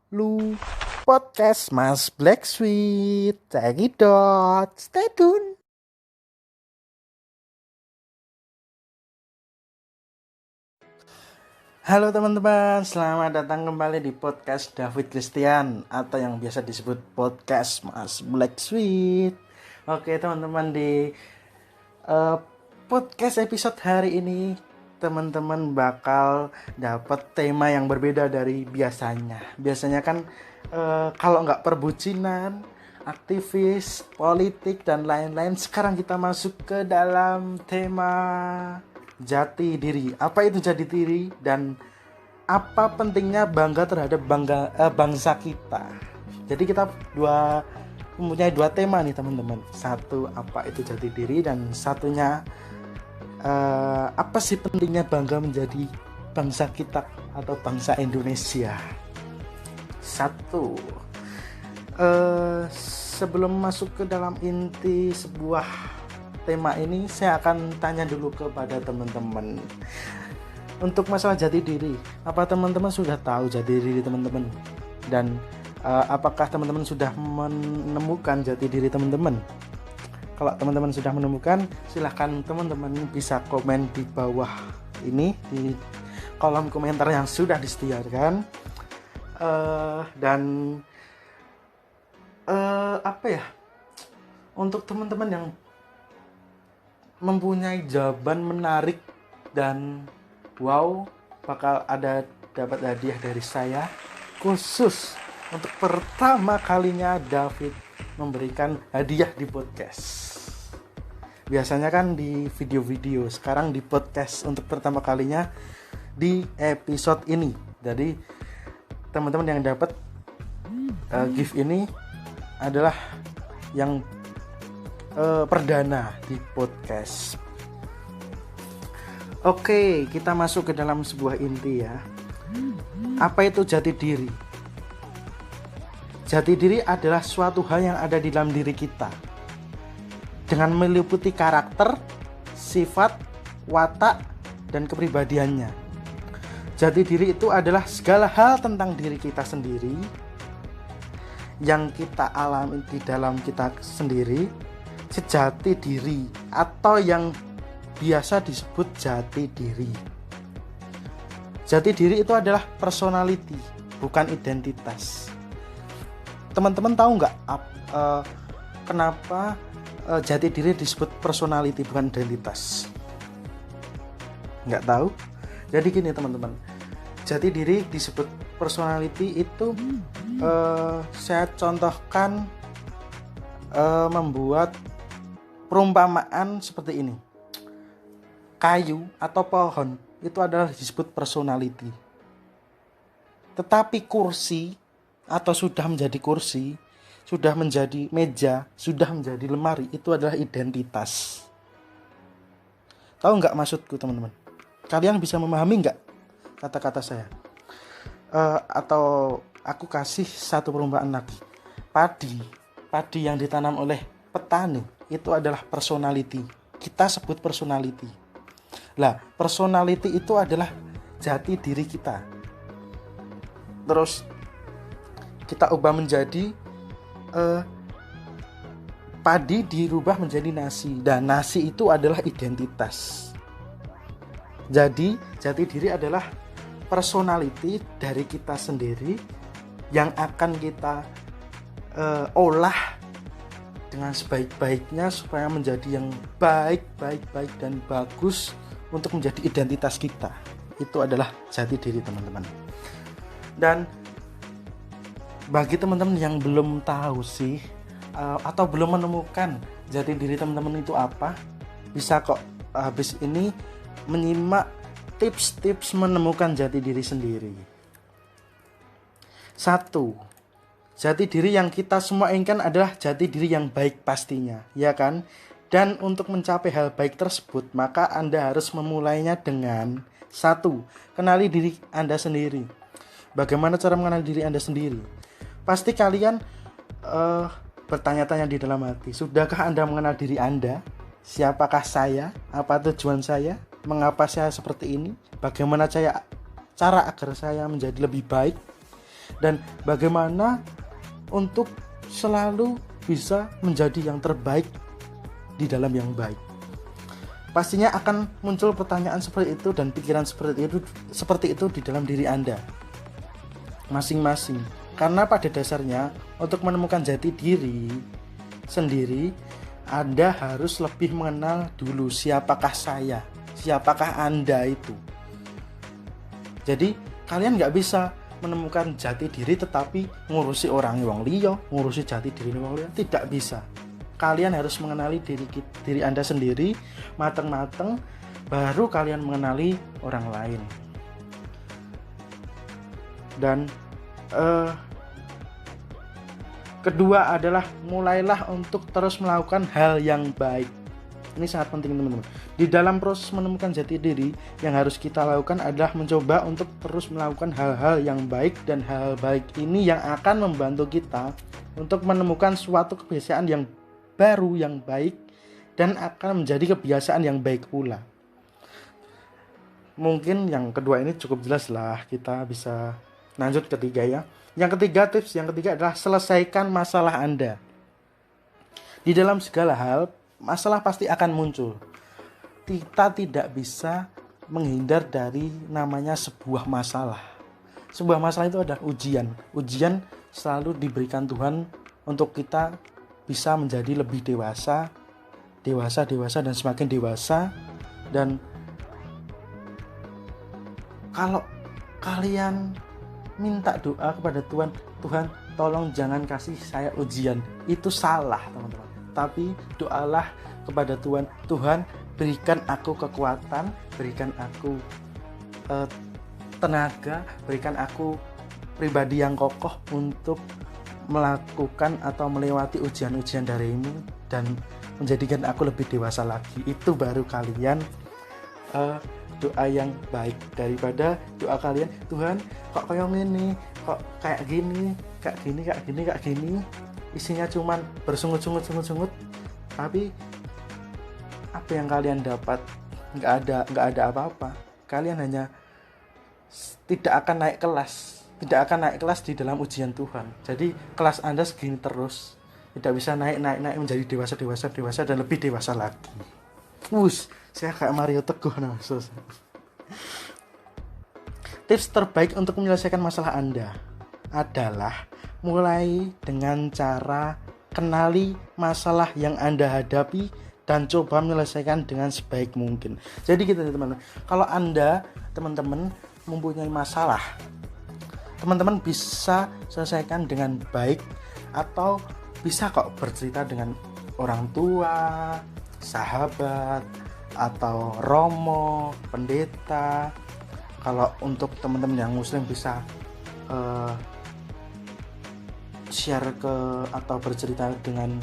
Lu podcast Mas Black Sweet. Cekidot, stay tune. Halo teman-teman, selamat datang kembali di podcast David Christian atau yang biasa disebut podcast Mas Black Sweet. Oke teman-teman, di podcast episode hari ini teman-teman bakal dapat tema yang berbeda dari biasanya. Biasanya kan kalau nggak perbucinan, aktivis, politik dan lain-lain, sekarang kita masuk ke dalam tema jati diri. Apa itu jati diri dan apa pentingnya bangga terhadap bangsa kita. Jadi kita mempunyai dua tema nih teman-teman. Satu, apa itu jati diri, dan satunya apa sih pentingnya bangga menjadi bangsa kita atau bangsa Indonesia. Satu, sebelum masuk ke dalam inti sebuah tema ini, saya akan tanya dulu kepada teman-teman. Untuk masalah jati diri, apa teman-teman sudah tahu jati diri teman-teman? Dan apakah teman-teman sudah menemukan jati diri teman-teman? Kalau teman-teman sudah menemukan, silahkan teman-teman bisa komen di bawah ini, di kolom komentar yang sudah disediakan. Untuk teman-teman yang mempunyai jawaban menarik dan wow, bakal dapat hadiah dari saya khusus untuk pertama kalinya David memberikan hadiah di podcast. Biasanya kan di video-video, sekarang di podcast untuk pertama kalinya di episode ini. Jadi teman-teman yang dapat gift ini adalah yang perdana di podcast. Oke, kita masuk ke dalam sebuah inti ya. Apa itu jati diri? Jati diri adalah suatu hal yang ada di dalam diri kita, dengan meliputi karakter, sifat, watak, dan kepribadiannya. Jati diri itu adalah segala hal tentang diri kita sendiri yang kita alami di dalam kita sendiri. Sejati diri atau yang biasa disebut jati diri. Jati diri itu adalah personality, bukan identitas. Teman-teman tahu nggak kenapa jati diri disebut personality bukan identitas? Nggak tahu? Jadi gini teman-teman, jati diri disebut personality itu saya contohkan membuat perumpamaan seperti ini. Kayu atau pohon itu adalah disebut personality. Tetapi kursi atau sudah menjadi kursi, sudah menjadi meja, sudah menjadi lemari, itu adalah identitas. Tahu nggak maksudku teman-teman? Kalian bisa memahami nggak kata-kata saya? Atau aku kasih satu perumpamaan lagi. Padi yang ditanam oleh petani itu adalah personality. Kita sebut personality. Lah, personality itu adalah jati diri kita. Terus kita ubah menjadi padi dirubah menjadi nasi, dan nasi itu adalah identitas. Jadi jati diri adalah personality dari kita sendiri yang akan kita olah dengan sebaik-baiknya supaya menjadi yang baik dan bagus untuk menjadi identitas kita. Itu adalah jati diri teman-teman. Dan bagi teman-teman yang belum tahu sih atau belum menemukan jati diri teman-teman itu apa, bisa kok habis ini menyimak tips-tips menemukan jati diri sendiri. 1. Jati diri yang kita semua inginkan adalah jati diri yang baik pastinya, ya kan? Dan untuk mencapai hal baik tersebut, maka Anda harus memulainya dengan 1. Kenali diri Anda sendiri. Bagaimana cara mengenali diri Anda sendiri? Pasti kalian bertanya-tanya di dalam hati, sudahkah Anda mengenal diri Anda? Siapakah saya? Apa tujuan saya? Mengapa saya seperti ini? Bagaimana cara agar saya menjadi lebih baik? dan bagaimana untuk selalu bisa menjadi yang terbaik di dalam yang baik. Pastinya akan muncul pertanyaan seperti itu dan pikiran seperti itu di dalam diri Anda masing-masing. Karena pada dasarnya untuk menemukan jati diri sendiri, Anda harus lebih mengenal dulu siapakah saya, siapakah Anda itu. Jadi kalian nggak bisa menemukan jati diri tetapi ngurusi orang wong liya, ngurusi jati diri wong liya, tidak bisa. Kalian harus mengenali diri Anda sendiri matang-matang, baru kalian mengenali orang lain. Dan kedua adalah mulailah untuk terus melakukan hal yang baik. Ini sangat penting teman-teman. Di dalam proses menemukan jati diri, yang harus kita lakukan adalah mencoba untuk terus melakukan hal-hal yang baik, dan hal baik ini yang akan membantu kita untuk menemukan suatu kebiasaan yang baru, yang baik, dan akan menjadi kebiasaan yang baik pula. Mungkin yang kedua ini cukup jelas lah, kita bisa lanjut ketiga ya. Tips yang ketiga adalah selesaikan masalah Anda. Di dalam segala hal, masalah pasti akan muncul. Kita tidak bisa menghindar dari namanya sebuah masalah. Sebuah masalah itu adalah ujian. Ujian selalu diberikan Tuhan untuk kita bisa menjadi lebih dewasa, dan semakin dewasa. Dan kalau kalian minta doa kepada Tuhan, Tuhan tolong jangan kasih saya ujian, itu salah teman-teman. Tapi doalah kepada Tuhan, Tuhan berikan aku kekuatan, berikan aku tenaga, berikan aku pribadi yang kokoh untuk melakukan atau melewati ujian-ujian darimu dan menjadikan aku lebih dewasa lagi. Itu baru kalian doa yang baik, daripada doa kalian, Tuhan kok kayak gini, kok kayak gini, isinya cuman bersungut-sungut, tapi apa yang kalian dapat? Nggak ada apa-apa. Kalian hanya tidak akan naik kelas di dalam ujian Tuhan. Jadi kelas Anda segini terus, tidak bisa naik menjadi dewasa dan lebih dewasa lagi. Saya kayak Mario Teguh Tips terbaik untuk menyelesaikan masalah Anda adalah mulai dengan cara kenali masalah yang Anda hadapi dan coba menyelesaikan dengan sebaik mungkin. Jadi gitu teman-teman. Kalau Anda teman-teman mempunyai masalah, teman-teman bisa selesaikan dengan baik, atau bisa kok bercerita dengan orang tua, sahabat, atau romo, pendeta. Kalau untuk teman-teman yang muslim bisa share atau bercerita dengan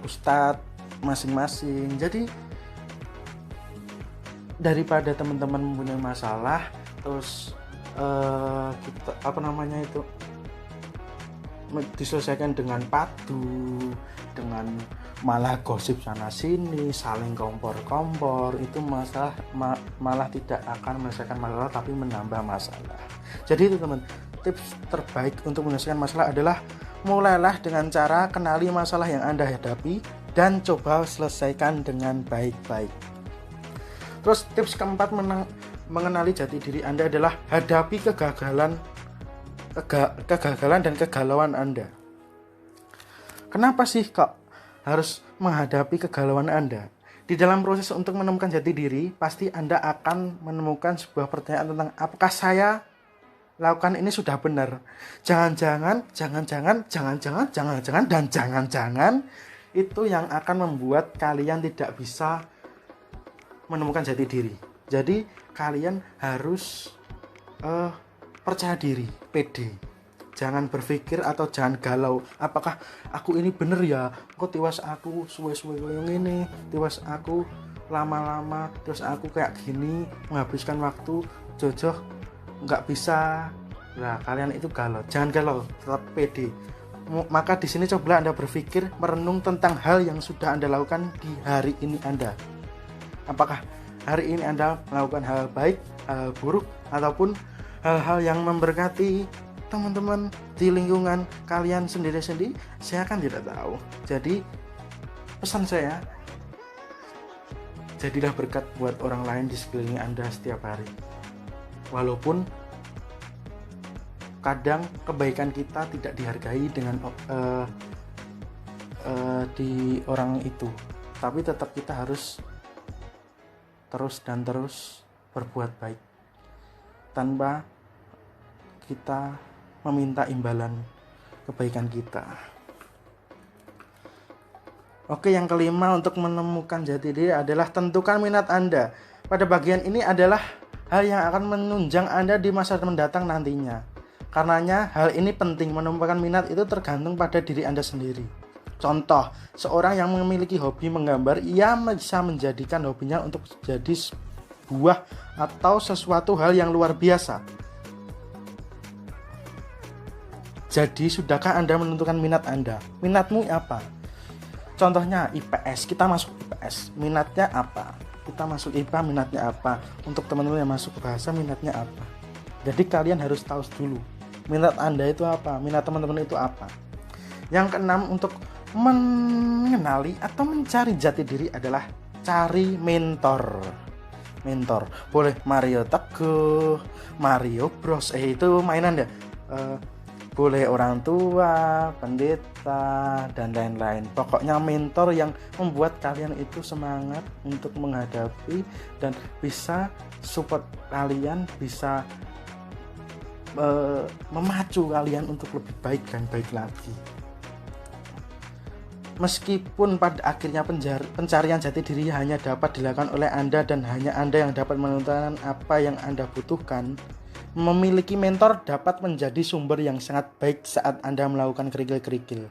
ustadz masing-masing. Jadi daripada teman-teman mempunyai masalah terus diselesaikan dengan padu, dengan malah gosip sana sini, saling kompor-kompor, itu malah tidak akan menyelesaikan masalah tapi menambah masalah. Jadi itu teman, tips terbaik untuk menyelesaikan masalah adalah mulailah dengan cara kenali masalah yang Anda hadapi dan coba selesaikan dengan baik-baik. Terus tips keempat mengenali jati diri Anda adalah hadapi kegagalan dan kegalauan Anda. Kenapa sih kok harus menghadapi kegalauan Anda? Di dalam proses untuk menemukan jati diri, pasti Anda akan menemukan sebuah pertanyaan tentang apakah saya lakukan ini sudah benar. Jangan-jangan itu yang akan membuat kalian tidak bisa menemukan jati diri. Jadi kalian harus percaya diri, pede. Jangan berpikir atau jangan galau, apakah aku ini bener ya, kok tiwas aku suwe-suwe yang ini, tiwas aku lama-lama, terus aku kayak gini menghabiskan waktu jojoh nggak bisa. Nah kalian itu galau, jangan galau, tetap pede. Maka di sini coba Anda berpikir, merenung tentang hal yang sudah Anda lakukan di hari ini Anda. Apakah hari ini Anda melakukan hal baik, hal buruk, ataupun hal-hal yang memberkati teman-teman di lingkungan kalian sendiri-sendiri, saya kan tidak tahu. Jadi pesan saya, jadilah berkat buat orang lain di sekeliling Anda setiap hari. Walaupun kadang kebaikan kita tidak dihargai dengan di orang itu, tapi tetap kita harus terus dan terus berbuat baik tanpa kita meminta imbalan kebaikan kita. Oke, yang kelima, untuk menemukan jati diri adalah tentukan minat Anda. Pada bagian ini adalah hal yang akan menunjang Anda di masa mendatang nantinya. Karenanya hal ini penting. Menemukan minat itu tergantung pada diri Anda sendiri. Contoh, seorang yang memiliki hobi menggambar, ia bisa menjadikan hobinya untuk jadi sebuah atau sesuatu hal yang luar biasa. Jadi, sudahkah Anda menentukan minat Anda? Minatmu apa? Contohnya IPS, kita masuk IPS, minatnya apa? Kita masuk IPA, minatnya apa? Untuk teman-teman yang masuk bahasa, minatnya apa? Jadi kalian harus tahu dulu, minat Anda itu apa? Minat teman-teman itu apa? Yang keenam, untuk mengenali atau mencari jati diri adalah cari mentor. Mentor, boleh Mario Teguh, Mario Bros, itu mainan ya. Boleh orang tua, pendeta, dan lain-lain. Pokoknya mentor yang membuat kalian itu semangat untuk menghadapi dan bisa support kalian, bisa memacu kalian untuk lebih baik dan baik lagi. Meskipun pada akhirnya pencarian jati diri hanya dapat dilakukan oleh Anda dan hanya Anda yang dapat menentukan apa yang Anda butuhkan, memiliki mentor dapat menjadi sumber yang sangat baik saat Anda melakukan kerikil-kerikil.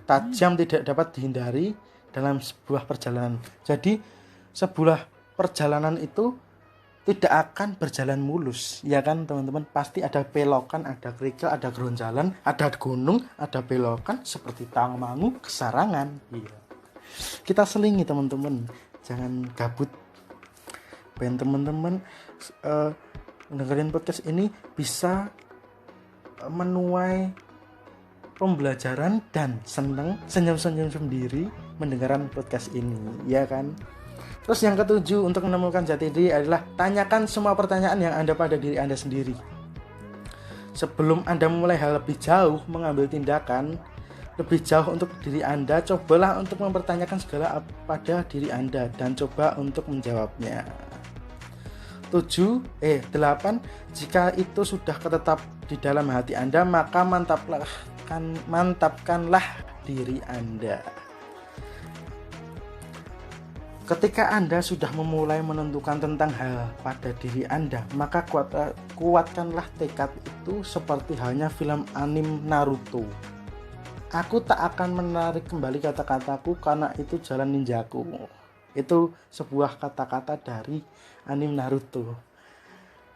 Tajam tidak dapat dihindari dalam sebuah perjalanan. Jadi, sebuah perjalanan itu tidak akan berjalan mulus, ya kan teman-teman? Pasti ada belokan, ada kerikil, ada geronjalan, ada gunung, ada belokan seperti Tawangmangu, Kesarangan. Iya. Kita selingi teman-teman, jangan gabut. Ben teman-teman dengerin podcast ini bisa menuai pembelajaran dan senang senyum-senyum sendiri mendengarkan podcast ini, ya kan? Terus yang ketujuh, untuk menemukan jati diri adalah tanyakan semua pertanyaan yang ada pada diri Anda sendiri. Sebelum Anda memulai hal lebih jauh, mengambil tindakan lebih jauh untuk diri Anda, cobalah untuk mempertanyakan segala pada diri Anda dan coba untuk menjawabnya. 8. Jika itu sudah tetap di dalam hati Anda, maka mantapkanlah diri Anda. Ketika Anda sudah memulai menentukan tentang hal pada diri Anda, maka kuatkanlah tekad itu seperti halnya film anime Naruto. Aku tak akan menarik kembali kata-kataku karena itu jalan ninjaku. Itu sebuah kata-kata dari anime Naruto.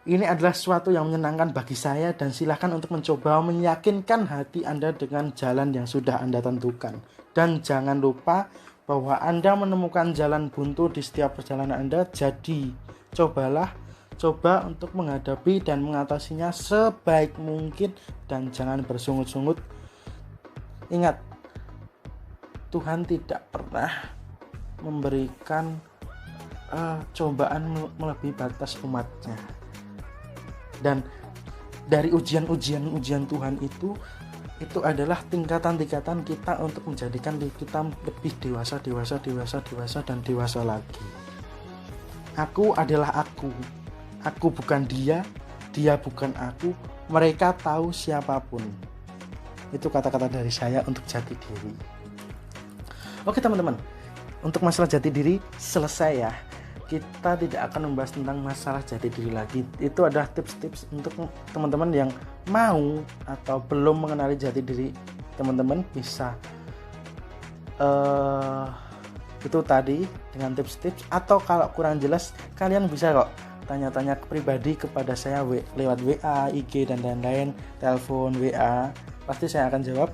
Ini adalah sesuatu yang menyenangkan bagi saya dan silakan untuk mencoba meyakinkan hati Anda dengan jalan yang sudah Anda tentukan. Dan jangan lupa bahwa Anda menemukan jalan buntu di setiap perjalanan Anda. Jadi coba untuk menghadapi dan mengatasinya sebaik mungkin dan jangan bersungut-sungut. Ingat, Tuhan tidak pernah memberikan cobaan melebihi batas umatnya. Dan dari ujian Tuhan itu adalah tingkatan-tingkatan kita untuk menjadikan kita lebih dewasa dan dewasa lagi. Aku adalah aku bukan dia bukan aku, mereka tahu siapapun. Itu kata-kata dari saya untuk jati diri. Oke teman-teman, untuk masalah jati diri selesai ya. Kita tidak akan membahas tentang masalah jati diri lagi. Itu adalah tips-tips untuk teman-teman yang mau atau belum mengenali jati diri. Teman-teman bisa itu tadi dengan tips-tips, atau kalau kurang jelas kalian bisa kok tanya-tanya pribadi kepada saya lewat WA, IG dan lain-lain, telepon, WA, pasti saya akan jawab.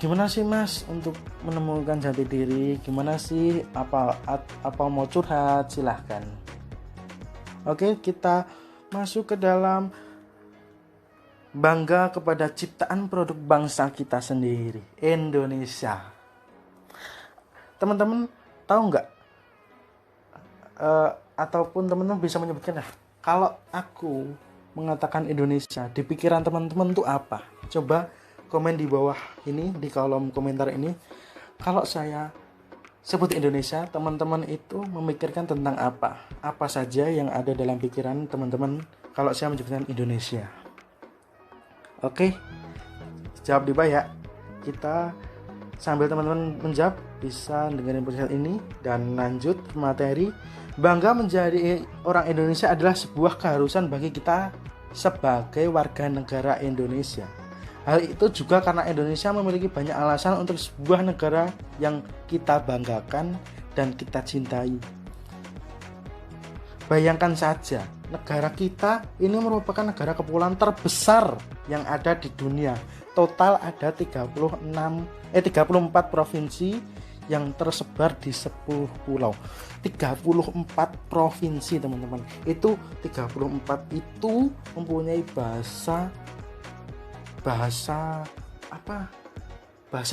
Gimana sih Mas untuk menemukan jati diri? Gimana sih, apa mau curhat? Silahkan. Oke, kita masuk ke dalam bangga kepada ciptaan produk bangsa kita sendiri, Indonesia. Teman-teman tahu nggak? Ataupun teman-teman bisa menyebutkan kalau aku mengatakan Indonesia, di pikiran teman-teman itu apa? Coba komen di bawah ini, di kolom komentar ini. Kalau saya sebut Indonesia, teman-teman itu memikirkan tentang apa? Apa saja yang ada dalam pikiran teman-teman kalau saya menyebutkan Indonesia? Oke, jawab di bawah ya. Kita sambil teman-teman menjawab, bisa dengerin podcast ini dan lanjut ke materi. Bangga menjadi orang Indonesia adalah sebuah keharusan bagi kita sebagai warga negara Indonesia. Hal itu juga karena Indonesia memiliki banyak alasan untuk sebuah negara yang kita banggakan dan kita cintai. Bayangkan saja, negara kita ini merupakan negara kepulauan terbesar yang ada di dunia. Total ada 34 provinsi yang tersebar di 10 pulau. 34 provinsi, teman-teman. Itu 34 itu mempunyai bahasa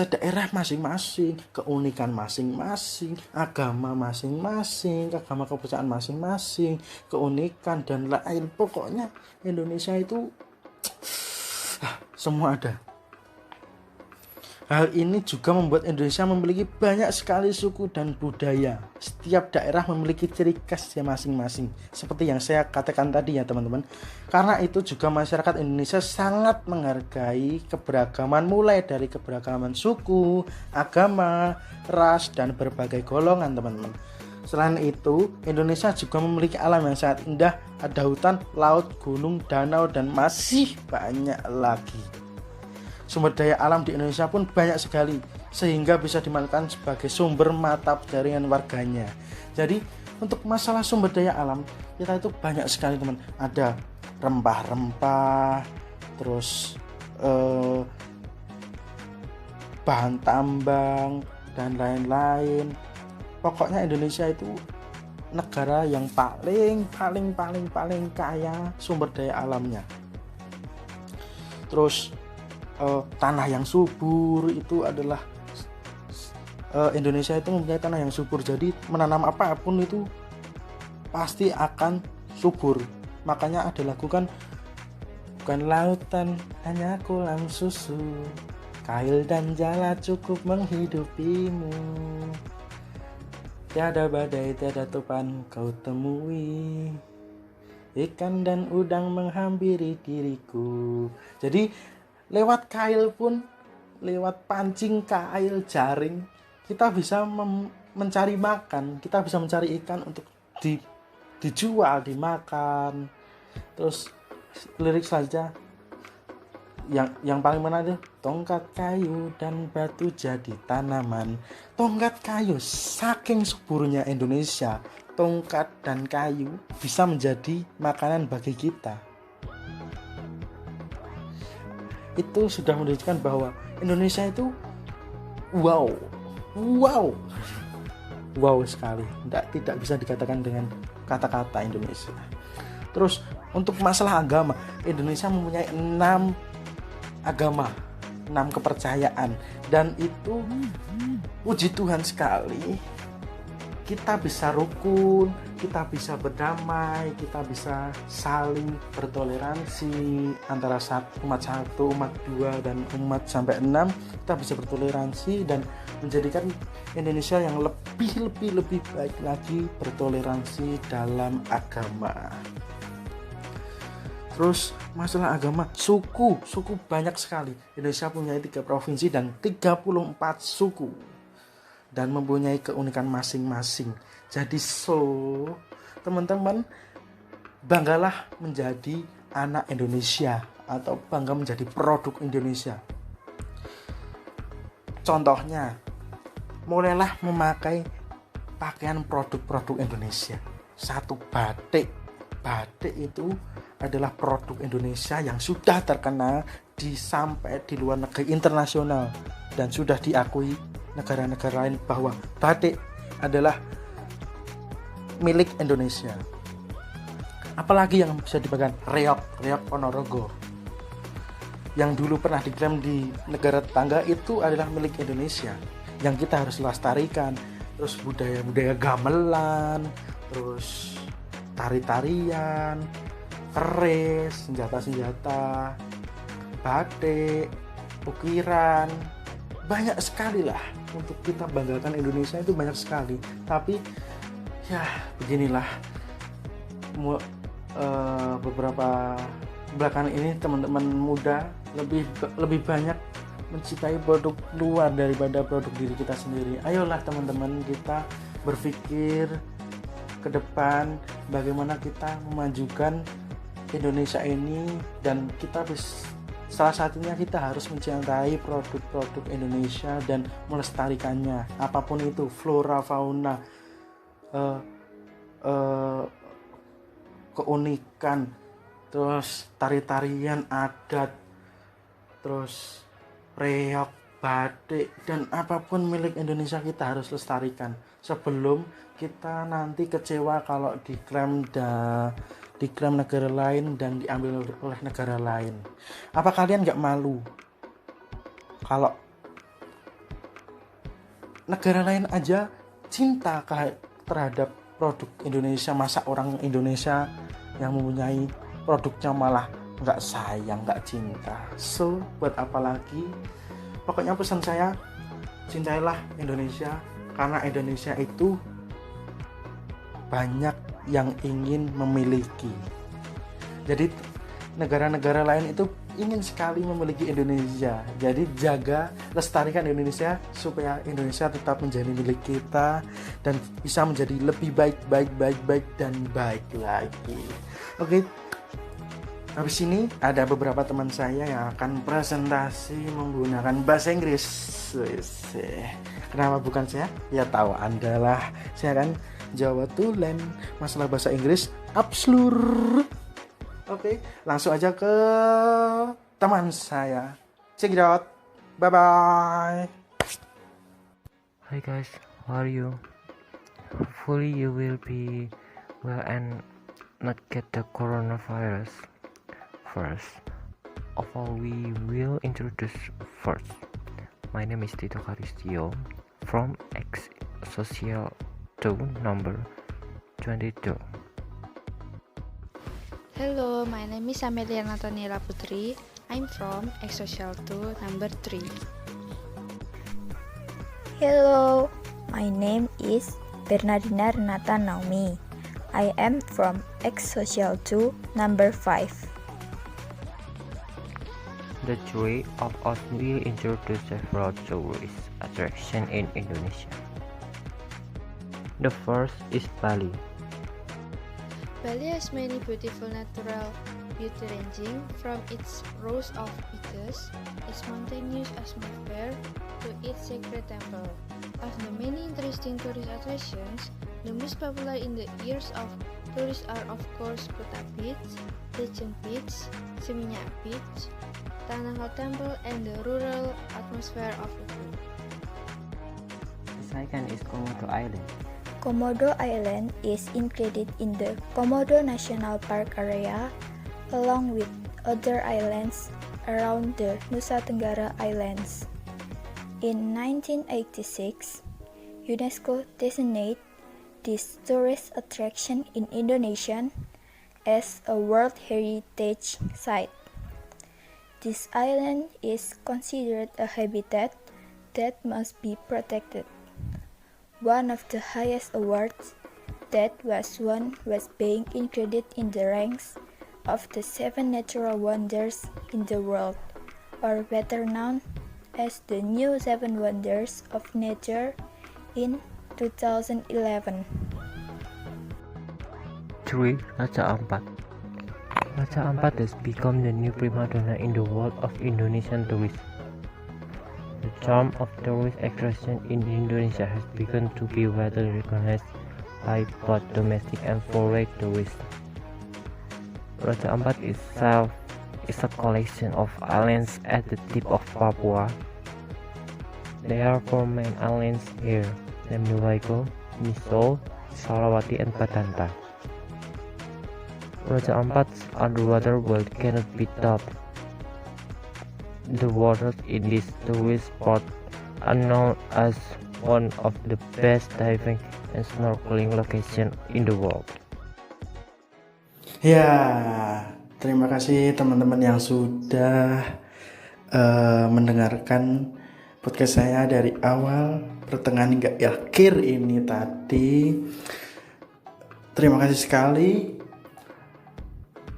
daerah masing-masing, keunikan masing-masing, agama masing-masing, agama kepercayaan masing-masing, keunikan dan lain. Pokoknya Indonesia itu semua ada. Hal ini juga membuat Indonesia memiliki banyak sekali suku dan budaya. Setiap daerah memiliki ciri khasnya masing-masing. Seperti yang saya katakan tadi ya teman-teman. Karena itu juga masyarakat Indonesia sangat menghargai keberagaman, mulai dari keberagaman suku, agama, ras, dan berbagai golongan teman-teman. Selain itu, Indonesia juga memiliki alam yang sangat indah. Ada hutan, laut, gunung, danau, dan masih banyak lagi. Sumber daya alam di Indonesia pun banyak sekali, sehingga bisa dimanfaatkan sebagai sumber mata pencarian warganya. Jadi untuk masalah sumber daya alam kita itu banyak sekali teman. Ada rempah-rempah, terus bahan tambang dan lain-lain. Pokoknya Indonesia itu negara yang paling kaya sumber daya alamnya. Terus tanah yang subur itu adalah Indonesia itu mempunyai tanah yang subur. Jadi menanam apapun itu pasti akan subur. Makanya ada lagu kan, bukan lautan hanya kolam susu, kail dan jala cukup menghidupimu, tiada badai tiada topan kau temui, ikan dan udang menghampiri diriku. Jadi lewat kail pun, lewat pancing kail, jaring, kita bisa mencari makan, kita bisa mencari ikan untuk dijual, dimakan. Terus lirik saja yang paling menarik, tongkat kayu dan batu jadi tanaman. Tongkat kayu, saking suburnya Indonesia, tongkat dan kayu bisa menjadi makanan bagi kita. Itu sudah menunjukkan bahwa Indonesia itu wow sekali. Tidak bisa dikatakan dengan kata-kata Indonesia. Terus untuk masalah agama, Indonesia mempunyai 6 agama, 6 kepercayaan, dan itu puji Tuhan sekali. Kita bisa rukun, kita bisa berdamai, kita bisa saling bertoleransi antara umat 1, umat 2, dan umat sampai 6. Kita bisa bertoleransi dan menjadikan Indonesia yang lebih baik lagi bertoleransi dalam agama. Terus masalah agama, suku banyak sekali. Indonesia punya 3 provinsi dan 34 suku, dan mempunyai keunikan masing-masing. Jadi teman-teman, banggalah menjadi anak Indonesia atau bangga menjadi produk Indonesia. Contohnya, mulailah memakai pakaian produk-produk Indonesia. Satu, batik. Batik itu adalah produk Indonesia yang sudah terkenal sampai di luar negeri internasional, dan sudah diakui negara-negara lain bahwa batik adalah milik Indonesia. Apalagi yang bisa dipegang, reok Ponorogo. yang dulu pernah diklaim di negara tetangga itu adalah milik Indonesia yang kita harus lestarikan. Terus budaya-budaya gamelan, terus tari-tarian, keris, senjata-senjata, batik, ukiran, banyak sekali lah untuk kita banggakan. Indonesia itu banyak sekali. Tapi ya beginilah, beberapa belakangan ini teman-teman muda lebih banyak mencintai produk luar daripada produk diri kita sendiri. Ayolah teman-teman, kita berpikir ke depan bagaimana kita memajukan Indonesia ini, dan kita salah satunya kita harus mencintai produk-produk Indonesia dan melestarikannya, apapun itu, flora, fauna, keunikan, terus tari-tarian adat, terus reok, batik, dan apapun milik Indonesia kita harus lestarikan sebelum kita nanti kecewa kalau diklaim negara lain dan diambil oleh negara lain. Apa kalian nggak malu kalau negara lain aja cinta terhadap produk Indonesia? Masa orang Indonesia yang mempunyai produknya malah nggak sayang, nggak cinta? So, buat apa lagi? Pokoknya pesan saya, cintailah Indonesia, karena Indonesia itu banyak yang ingin memiliki. Jadi negara-negara lain itu ingin sekali memiliki Indonesia. Jadi jaga, lestarikan Indonesia supaya Indonesia tetap menjadi milik kita dan bisa menjadi lebih baik dan baik lagi. Oke. Habis ini ada beberapa teman saya yang akan presentasi menggunakan bahasa Inggris. Kenapa bukan saya? Ya tahu Anda lah. Saya akan Jawa Tulen, masalah bahasa Inggris abslur. Oke, langsung aja ke teman saya. Check it out. Bye bye. Hi guys, how are you? Hopefully you will be well and not get the coronavirus. First of all, we will introduce first. My name is Tito Karistio from X Social 2 number 22. Hello, my name is Amelia Nathaniela Putri. I'm from X Social 2 number 3. Hello, my name is Bernardina Renata Naomi. I am from X Social 2 number 5. The three of us will introduce several tourist attractions in Indonesia. The first is Bali. Bali has many beautiful natural beauty ranging from its rows of beaches, its mountainous atmosphere, to its sacred temple. Of the many interesting tourist attractions, the most popular in the ears of tourists are of course Kuta Beach, Legend Beach, Seminyak Beach, Tanah Lot Temple, and the rural atmosphere of Ubud. The second is Komodo Island. Komodo Island is included in the Komodo National Park area, along with other islands around the Nusa Tenggara Islands. In 1986, UNESCO designated this tourist attraction in Indonesia as a World Heritage Site. This island is considered a habitat that must be protected. One of the highest awards that was won was being included in the ranks of the 7 natural wonders in the world, or better known as the new 7 wonders of nature in 2011. 3. Raja Ampat. Raja Ampat has become the new prima donna in the world of Indonesian tourism. The charm of tourist attraction in Indonesia has begun to be widely recognized by both domestic and foreign tourists. Raja Ampat itself is a collection of islands at the tip of Papua. There are 4 main islands here, namely Waigo, Misol, Salawati, and Batanta. Raja Ampat's underwater world cannot be topped. The waters in this tourist spot are known as one of the best diving and snorkeling location in the world. Ya, terima kasih teman-teman yang sudah mendengarkan podcast saya dari awal, pertengahan hingga akhir ini tadi. Terima kasih sekali.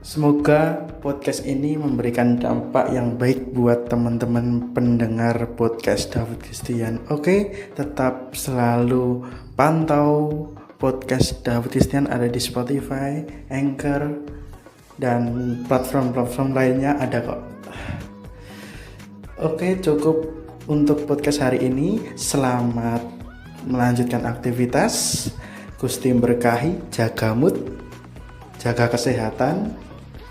Semoga podcast ini memberikan dampak yang baik buat teman-teman pendengar podcast David Christian. Oke, tetap selalu pantau podcast David Christian, ada di Spotify, Anchor, dan platform-platform lainnya ada kok. Oke, cukup untuk podcast hari ini. Selamat melanjutkan aktivitas. Gusti berkahi, jaga mood, jaga kesehatan.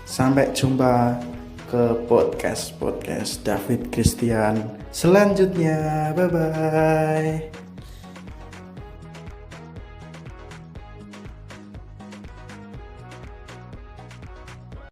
Sampai jumpa ke podcast David Christian selanjutnya. Bye bye.